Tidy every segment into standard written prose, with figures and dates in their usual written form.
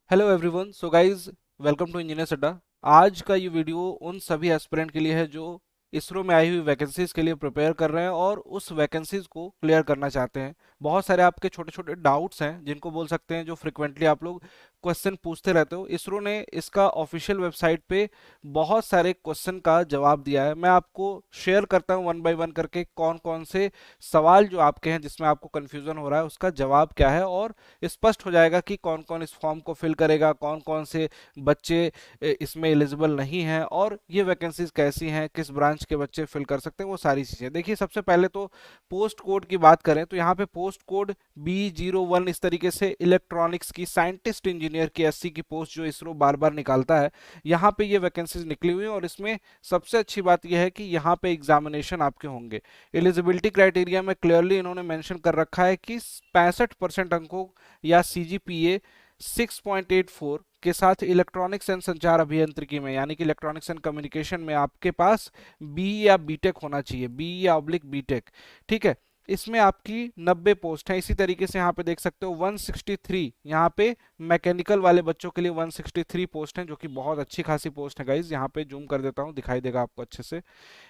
Hello everyone. So guys, welcome to Engineers Adda. आज का ये वीडियो उन सभी एस्पिरेंट के लिए है जो इसरो में आई हुई वैकेंसीज के लिए प्रिपेयर कर रहे हैं और उस वैकेंसीज को क्लियर करना चाहते हैं। बहुत सारे आपके छोटे छोटे डाउट्स हैं जिनको बोल सकते हैं, जो फ्रिक्वेंटली आप लोग क्वेश्चन पूछते रहते हो। इसरो ने इसका ऑफिशियल वेबसाइट पे बहुत सारे क्वेश्चन का जवाब दिया है। मैं आपको शेयर करता हूँ वन बाय वन करके कौन कौन से सवाल जो आपके हैं जिसमें आपको कन्फ्यूजन हो रहा है उसका जवाब क्या है, और स्पष्ट हो जाएगा कि कौन कौन इस फॉर्म को फिल करेगा, कौन कौन से बच्चे इसमें एलिजिबल नहीं हैं, और ये वैकेंसीज कैसी हैं, किस ब्रांच के बच्चे फिल कर सकते हैं, वो सारी चीज़ें देखिए। सबसे पहले तो पोस्ट कोड की बात करें तो यहाँ पे पोस्ट कोड B01 इस तरीके से इलेक्ट्रॉनिक्स की साइंटिस्ट इंजीनियर की SC की पोस्ट जो इसरो बार बार निकालता है, यहाँ पे ये वैकेंसीज निकली हुई हैं। और इसमें सबसे अच्छी बात यह है कि यहाँ पे एग्जामिनेशन आपके होंगे। एलिजिबिलिटी क्राइटेरिया में क्लियरली इन्होंने मेंशन कर रखा है कि 65% अंकों या CGPA 6.84 के साथ इलेक्ट्रॉनिक्स एंड संचार अभियांत्रिकी में, यानी कि इलेक्ट्रॉनिक्स एंड कम्युनिकेशन में आपके पास बी या बीटेक होना चाहिए, बी या ऑब्लिक बीटेक। ठीक है, इसमें आपकी 90 पोस्ट है। इसी तरीके से यहाँ पे देख सकते हो 163, यहाँ पे मैकेनिकल वाले बच्चों के लिए 163 पोस्ट हैं, जो कि बहुत अच्छी खासी पोस्ट है गाइज। यहाँ पे जूम कर देता हूँ, दिखाई देगा आपको अच्छे से।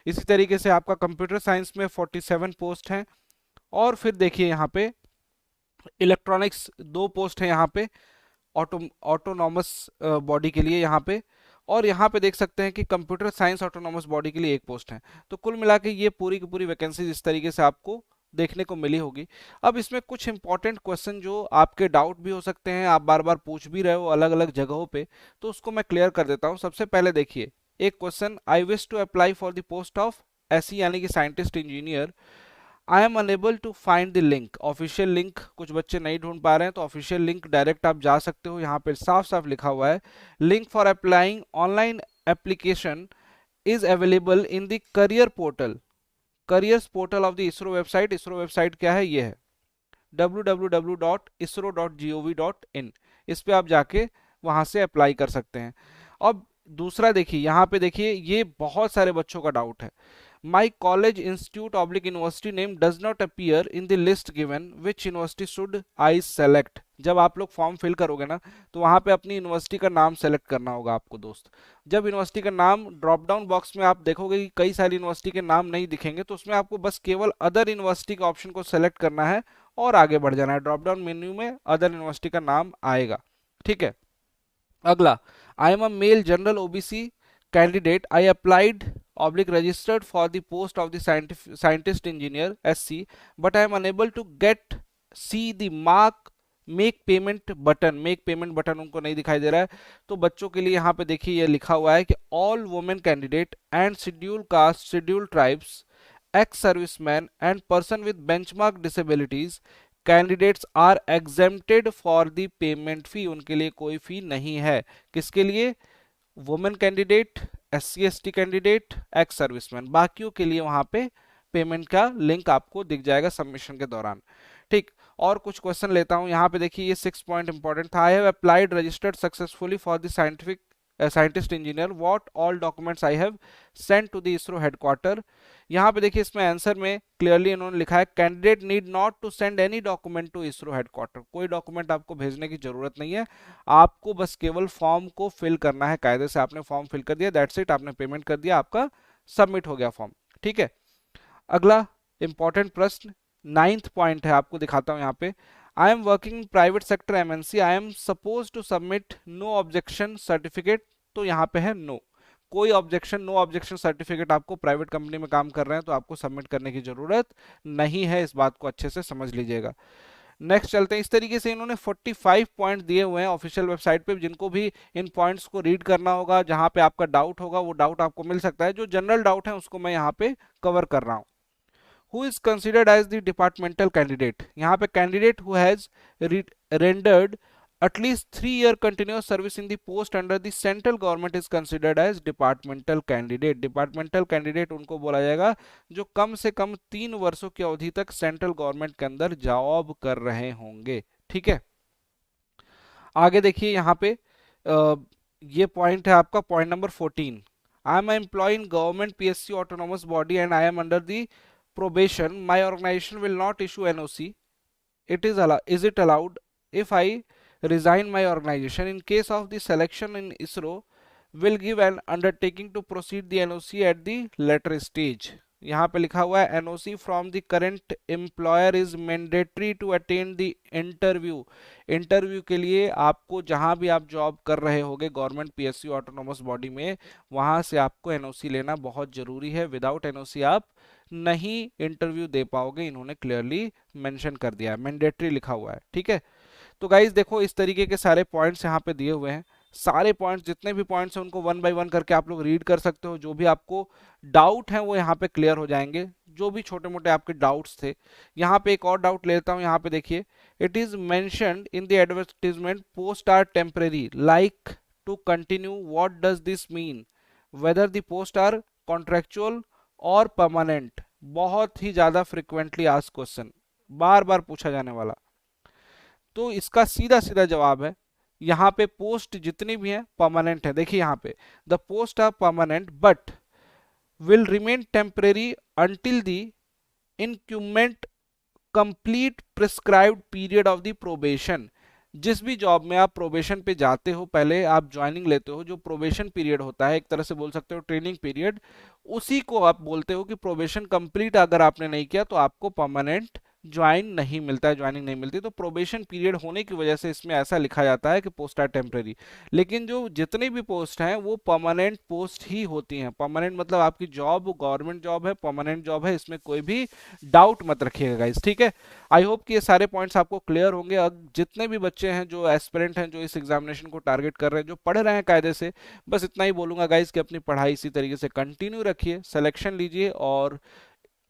इसी तरीके से आपका कंप्यूटर साइंस में 47 पोस्ट हैं। और फिर देखिए यहाँ पे इलेक्ट्रॉनिक्स 2 पोस्ट है यहाँ पे, ऑटोनॉमस बॉडी के लिए यहाँ पे। और यहाँ पे देख सकते हैं कि कंप्यूटर साइंस ऑटोनॉमस बॉडी के लिए 1 पोस्ट है। तो कुल मिला के ये पूरी की पूरी वैकेंसीज इस तरीके से आपको देखने को मिली होगी। अब इसमें कुछ इंपॉर्टेंट क्वेश्चन जो आपके डाउट भी हो सकते हैं, आप बार बार पूछ भी रहे हो अलग अलग जगहों पे, तो उसको मैं क्लियर कर देता हूँ। सबसे पहले देखिए एक question, I wish to apply for the post of SE यानी कि scientist engineer, I am unable to find the link. Official link कुछ बच्चे नहीं ढूंढ पा रहे हैं, तो ऑफिशियल लिंक डायरेक्ट आप जा सकते हो। यहाँ पे साफ साफ लिखा हुआ है, link for applying online application is available in the career portal, careers portal of the ISRO website. ISRO website क्या है, ये है www.isro.gov.in। इस पे आप जाके वहां से अप्लाई कर सकते हैं। अब दूसरा देखिए, यहाँ पे देखिए ये बहुत सारे बच्चों का डाउट है, my college institute oblique university name does not appear in the list given, which university should I select. जब आप लोग फॉर्म फिल करोगे ना, तो वहां पे अपनी यूनिवर्सिटी का नाम सेलेक्ट करना होगा आपको दोस्त। जब यूनिवर्सिटी का नाम ड्रॉप डाउन बॉक्स में आप देखोगे कि कई सारी यूनिवर्सिटी के नाम नहीं दिखेंगे, तो उसमें आपको बस केवल अदर यूनिवर्सिटी का ऑप्शन को सेलेक्ट करना है और आगे बढ़ जाना है। ड्रॉप डाउन मेन्यू में अदर यूनिवर्सिटी का नाम आएगा। ठीक है, अगला, I am a male general OBC candidate, I applied oblique registered for the post of the scientist engineer SC, but I am unable to get see the mark make payment button. Make payment button उनको नहीं दिखाई दे रहा है। तो बच्चों के लिए यहाँ पे देखिए ये लिखा हुआ है कि all women candidate and schedule caste, schedule tribes, ex serviceman and person with benchmark disabilities candidates are exempted for the payment fee. उनके लिए कोई फी नहीं है। किसके लिए? Women candidate, SC ST candidate, ex serviceman. बाकियों के लिए वहां पे पेमेंट का लिंक आपको दिख जाएगा सबमिशन के दौरान। ठीक, और कुछ क्वेश्चन लेता हूं। यहाँ पे देखिए ये 6 पॉइंट इंपॉर्टेंट था। I have applied registered successfully for the scientific scientist engineer, what all documents I have sent to the ISRO headquarter. यहाँ पे देखिए इसमें आंसर में क्लियरली इन्होंने लिखा है, candidate need not to send any document to ISRO headquarter. कोई डॉक्यूमेंट आपको भेजने की जरूरत नहीं है, आपको बस केवल फॉर्म को फिल करना है। कायदे से आपने फॉर्म फिल कर दिया, दैट्स इट, आपने पेमेंट कर दिया, आपका सबमिट हो गया फॉर्म। ठीक है, अगला इंपॉर्टेंट प्रश्न 9th पॉइंट है, आपको दिखाता हूं यहाँ पे। I am working private sector MNC, I am suppose to submit no objection certificate. तो यहाँ पे है नो, कोई ऑब्जेक्शन, नो ऑब्जेक्शन सर्टिफिकेट। आपको प्राइवेट कंपनी में काम कर रहे हैं तो आपको सबमिट करने की जरूरत नहीं है, इस बात को अच्छे से समझ लीजिएगा। नेक्स्ट चलते हैं। इस तरीके से इन्होंने 45 पॉइंट दिए हुए हैं ऑफिशियल वेबसाइट पे, जिनको भी इन पॉइंट्स को रीड करना होगा, जहां पे आपका डाउट होगा वो डाउट आपको मिल सकता है। जो जनरल डाउट है उसको मैं यहाँ पे कवर कर रहा हूँ। Who is considered as the departmental candidate? यहाँ पे candidate who has rendered at least 3-year continuous service in the post under the central government is considered as departmental candidate. departmental candidate उनको बोला जाएगा जो कम से कम 3 वर्षों की अवधि तक सेंट्रल गवर्नमेंट के अंदर जॉब कर रहे होंगे। ठीक है, आगे देखिए यहाँ पे ये पॉइंट है आपका point number 14। I am employ in government PSC autonomous body and I am under the probation, my organization will not issue NOC. Is it allowed if I resign my organization. In case of the selection in ISRO, will give an undertaking to proceed the NOC at the later stage. यहाँ पे लिखा हुआ है NOC from the current employer is mandatory to attend the interview. Interview के लिए आपको जहां भी आप जॉब कर रहे होगे गवर्नमेंट PSU ऑटोनोमस बॉडी में, वहां से आपको NOC लेना बहुत जरूरी है. विदाउट NOC आप नहीं इंटरव्यू दे पाओगे. इन्होंने क्लियरली मेंशन कर दिया है, मैंडेटरी लिखा हुआ है. ठीक है, तो गाइज देखो इस तरीके के सारे पॉइंट्स यहाँ पे दिए हुए हैं. सारे पॉइंट्स जितने भी पॉइंट्स हैं उनको वन बाय वन करके आप लोग रीड कर सकते हो. जो भी आपको डाउट है वो यहाँ पे क्लियर हो जाएंगे, जो भी छोटे मोटे आपके डाउट्स थे. यहाँ पे एक और डाउट लेता हूँ. यहाँ पे देखिए, it is mentioned in the advertisement post are temporary like to continue. What does this mean? Whether the post are contractual और परमानेंट. बहुत ही ज्यादा फ्रिक्वेंटली आस्क्ड क्वेश्चन, बार बार पूछा जाने वाला. तो इसका सीधा सीधा जवाब है, यहाँ पे पोस्ट जितनी भी हैं परमानेंट है. देखिए यहाँ पे, the post are permanent but will remain temporary until the increment complete prescribed period of the probation. जिस भी जॉब में आप प्रोबेशन पे जाते हो, पहले आप ज्वाइनिंग लेते हो, जो प्रोबेशन पीरियड होता है, एक तरह से बोल सकते हो ट्रेनिंग पीरियड, उसी को आप बोलते हो कि प्रोबेशन कंप्लीट अगर आपने नहीं किया तो आपको परमानेंट ज्वाइन नहीं मिलता है, ज्वाइनिंग नहीं मिलती. तो प्रोबेशन पीरियड होने की वजह से इसमें ऐसा लिखा जाता है कि पोस्ट आर टेम्परेरी. लेकिन जो जितनी भी पोस्ट हैं वो परमानेंट पोस्ट ही होती हैं. परमानेंट मतलब आपकी जॉब गवर्नमेंट जॉब है, परमानेंट जॉब है, इसमें कोई भी डाउट मत रखिएगा गाइस. ठीक है, आई होप कि ये सारे पॉइंट्स आपको क्लियर होंगे. अब जितने भी बच्चे हैं जो एस्पिरेंट हैं, जो इस एग्जामिनेशन को टारगेट कर रहे हैं, जो पढ़ रहे हैं कायदे से, बस इतना ही बोलूंगा गाइस कि अपनी पढ़ाई इसी तरीके से कंटिन्यू रखिए, सिलेक्शन लीजिए और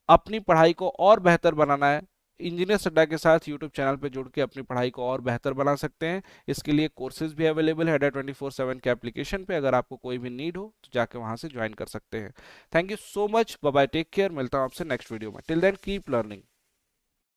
अपनी पढ़ाई को और बेहतर बनाना है. इंजीनियर्स अड्डा के साथ यूट्यूब चैनल पे जुड़ के अपनी पढ़ाई को और बेहतर बना सकते हैं. इसके लिए कोर्सेज भी अवेलेबल है अड्डा 24/7 के एप्लीकेशन पे. अगर आपको कोई भी नीड हो तो जाके वहां से ज्वाइन कर सकते हैं. Thank you so much, bye bye, take care. मिलता हूं आपसे नेक्स्ट वीडियो में. Till then keep learning.